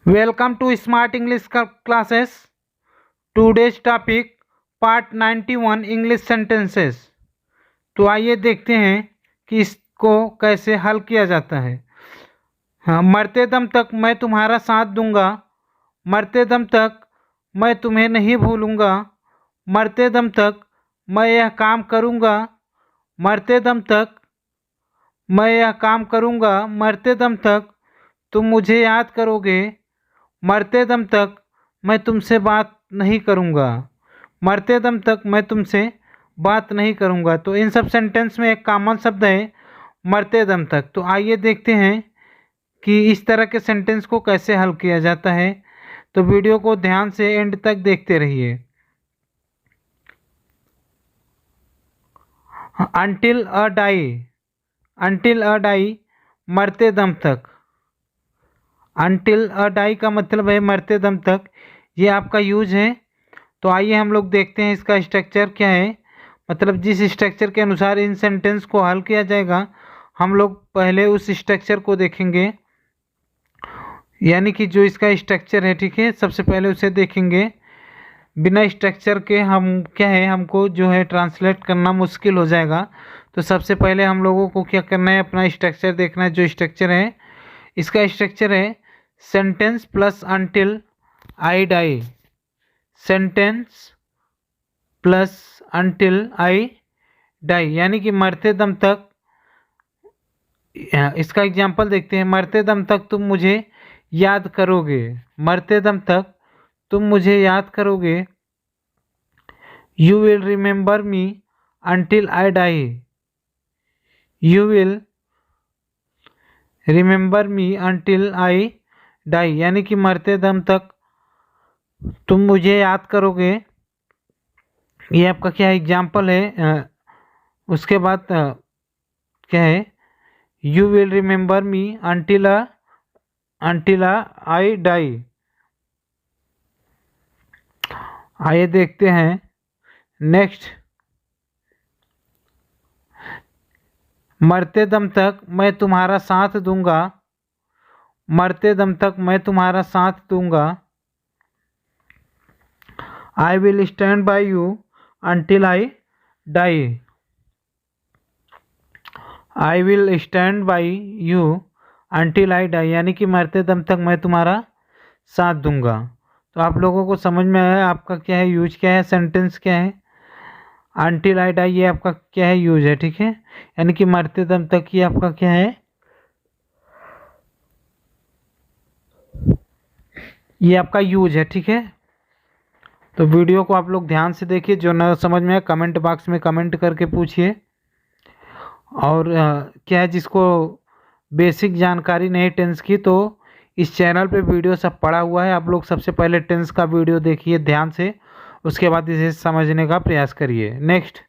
Welcome to smart English classes. Today's topic part 91 English sentences. तो आइए देखते हैं कि इसको कैसे हल किया जाता है। हाँ, मरते दम तक मैं तुम्हारा साथ दूंगा, मरते दम तक मैं तुम्हें नहीं भूलूंगा, मरते दम तक मैं यह काम करूंगा, मरते दम तक मैं यह काम करूंगा, मरते दम तक तुम मुझे याद करोगे, मरते दम तक मैं तुमसे बात नहीं करूंगा, मरते दम तक मैं तुमसे बात नहीं करूंगा। तो इन सब सेंटेंस में एक कॉमन शब्द है मरते दम तक। तो आइए देखते हैं कि इस तरह के सेंटेंस को कैसे हल किया जाता है। तो वीडियो को ध्यान से एंड तक देखते रहिए। Until a die, until a die मरते दम तक। अंटिल अ डाई का मतलब है मरते दम तक, ये आपका यूज है। तो आइए हम लोग देखते हैं इसका स्ट्रक्चर क्या है, मतलब जिस स्ट्रक्चर के अनुसार इन सेंटेंस को हल किया जाएगा हम लोग पहले उस स्ट्रक्चर को देखेंगे, यानी कि जो इसका स्ट्रक्चर है, ठीक है। सबसे पहले उसे देखेंगे, बिना स्ट्रक्चर के हम क्या है हमको जो है ट्रांसलेट करना मुश्किल हो जाएगा। तो सबसे पहले हम लोगों को क्या करना है, अपना स्ट्रक्चर देखना है। जो स्ट्रक्चर है इसका स्ट्रक्चर है sentence plus until I die, sentence plus until I die, यानी कि मरते दम तक। इसका एग्जांपल देखते हैं, मरते दम तक तुम मुझे याद करोगे, मरते दम तक तुम मुझे याद करोगे। You will remember me until I die, you will remember me until I die, यानी कि मरते दम तक तुम मुझे याद करोगे। ये आपका क्या एग्जाम्पल है। उसके बाद क्या है, you will remember me until I die. आइए देखते हैं नेक्स्ट, मरते दम तक मैं तुम्हारा साथ दूंगा, मरते दम तक मैं तुम्हारा साथ दूंगा। I will stand by you until I die, I will stand by you until I die, यानी कि मरते दम तक मैं तुम्हारा साथ दूंगा। तो आप लोगों को समझ में आया आपका क्या है यूज, क्या है सेंटेंस क्या है। अंटिल आई डाई ये आपका क्या है यूज है, ठीक है। यानी कि मरते दम तक ये आपका क्या है, ये आपका यूज है, ठीक है। तो वीडियो को आप लोग ध्यान से देखिए, जो न समझ में आए कमेंट बॉक्स में कमेंट करके पूछिए। और क्या है जिसको बेसिक जानकारी नहीं टेंस की, तो इस चैनल पे वीडियो सब पड़ा हुआ है। आप लोग सबसे पहले टेंस का वीडियो देखिए ध्यान से, उसके बाद इसे समझने का प्रयास करिए। नेक्स्ट,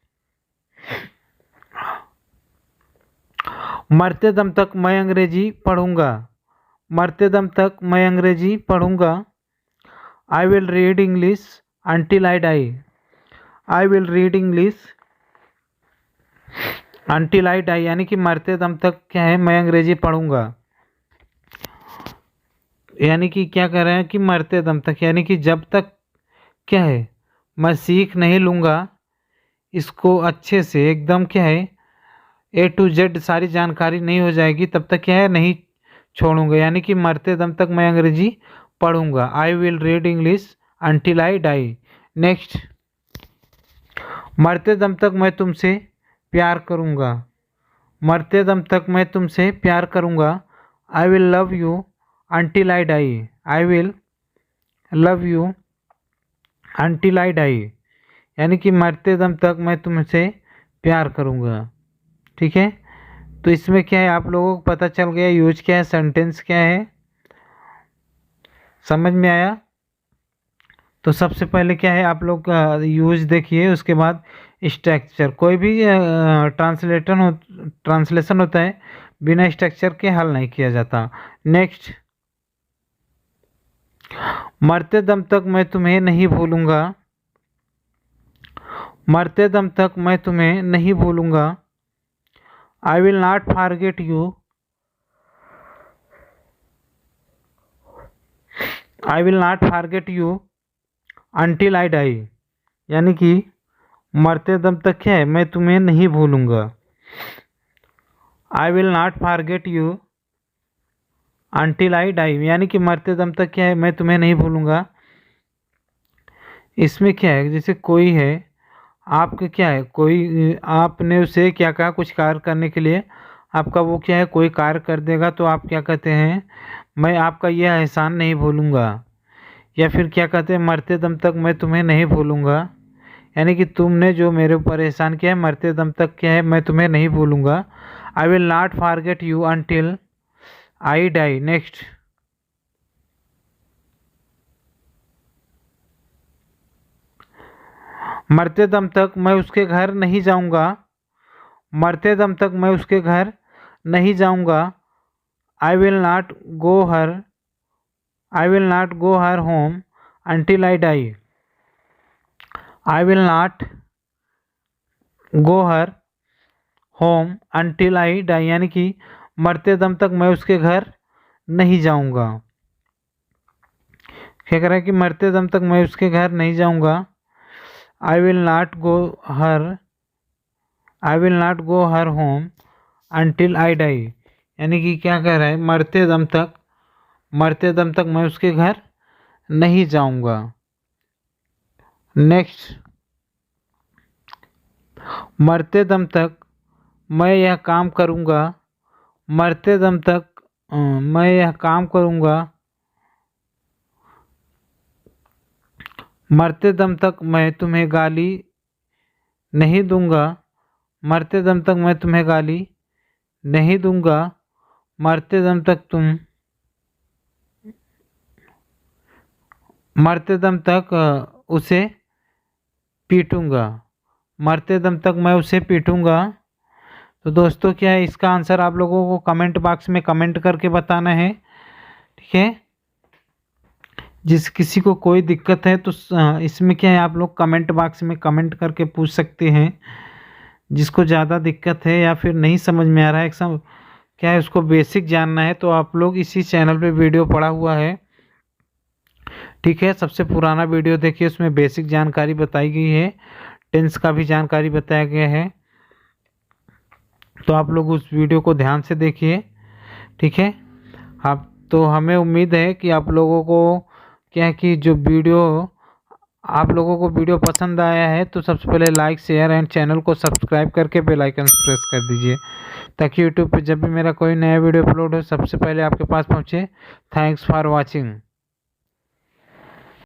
मरते दम तक मैं अंग्रेजी पढ़ूंगा, मरते दम तक मैं अंग्रेजी पढ़ूंगा। I will read English until I die, I will read English until I die, यानी कि मरते दम तक क्या है मैं अंग्रेजी पढ़ूंगा। यानी कि क्या कह रहे हैं कि मरते दम तक, यानी कि जब तक क्या है मैं सीख नहीं लूँगा इसको अच्छे से, एकदम क्या है ए टू जेड सारी जानकारी नहीं हो जाएगी, तब तक क्या है नहीं छोड़ूंगा। यानी कि मरते दम तक मैं अंग्रेजी पढ़ूंगा। I will read English until I die. Next, मरते दम तक मैं तुमसे प्यार करूंगा, मरते दम तक मैं तुमसे प्यार करूंगा। I will love you until I die, I will love you until I die, यानी कि मरते दम तक मैं तुमसे प्यार करूंगा, ठीक है। तो इसमें क्या है आप लोगों को पता चल गया यूज क्या है, सेंटेंस क्या है, समझ में आया। तो सबसे पहले क्या है आप लोग यूज देखिए, उसके बाद स्ट्रक्चर। कोई भी ट्रांसलेशन होता है बिना स्ट्रक्चर के हल नहीं किया जाता। नेक्स्ट, मरते दम तक मैं तुम्हें नहीं भूलूंगा, मरते दम तक मैं तुम्हें नहीं भूलूंगा। I will not forget you I will not forget you until I die, यानी कि मरते दम तक क्या है, मैं तुम्हें नहीं भूलूंगा। I will not forget you until I die, यानी कि मरते दम तक क्या है, मैं तुम्हें नहीं भूलूंगा। इसमें क्या है, जैसे कोई है आपके क्या है, कोई आपने उसे क्या कहा कुछ कार्य करने के लिए, आपका वो क्या है कोई कार्य कर देगा तो आप क्या कहते हैं, मैं आपका यह एहसान नहीं भूलूंगा। या फिर क्या कहते हैं, मरते दम तक मैं तुम्हें नहीं भूलूंगा, यानी कि तुमने जो मेरे ऊपर एहसान किया है मरते दम तक क्या है मैं तुम्हें नहीं भूलूंगा। I will not forget you until I die. Next, मरते दम तक मैं उसके घर नहीं जाऊंगा, मरते दम तक मैं उसके घर नहीं जाऊंगा। I will not go her, I will not go her home until I die. I will not go her home until I die, यानी कि मरते दम तक मैं उसके घर नहीं जाऊंगा। क्या कह रहा है कि मरते दम तक मैं उसके घर नहीं जाऊंगा। I will not go her, I will not go her home until I die, यानी कि क्या कह रहा है, मरते दम तक, मरते दम तक मैं उसके घर नहीं जाऊंगा। नेक्स्ट, मरते दम तक मैं यह काम करूंगा, मरते दम तक मैं यह काम करूंगा, मरते दम तक मैं तुम्हें गाली नहीं दूंगा, मरते दम तक मैं तुम्हें गाली नहीं दूंगा, मरते दम तक तुम, मरते दम तक उसे पीटूंगा, मरते दम तक मैं उसे पीटूंगा। तो दोस्तों क्या है, इसका आंसर आप लोगों को कमेंट बॉक्स में कमेंट करके बताना है, ठीक है। जिस किसी को कोई दिक्कत है तो इसमें क्या है, आप लोग कमेंट बॉक्स में कमेंट करके पूछ सकते हैं। जिसको ज़्यादा दिक्कत है या फिर नहीं समझ में आ रहा है एकदम क्या है, उसको बेसिक जानना है, तो आप लोग इसी चैनल पे वीडियो पड़ा हुआ है, ठीक है। सबसे पुराना वीडियो देखिए, उसमें बेसिक जानकारी बताई गई है, टेंस का भी जानकारी बताया गया है, तो आप लोग उस वीडियो को ध्यान से देखिए, ठीक है। आप तो हमें उम्मीद है कि आप लोगों को क्या है कि जो वीडियो आप लोगों को वीडियो पसंद आया है तो सबसे पहले लाइक शेयर एंड चैनल को सब्सक्राइब करके बेल आइकन प्रेस कर दीजिए, ताकि यूट्यूब पे जब भी मेरा कोई नया वीडियो अपलोड हो सबसे पहले आपके पास पहुंचे। Thanks for watching.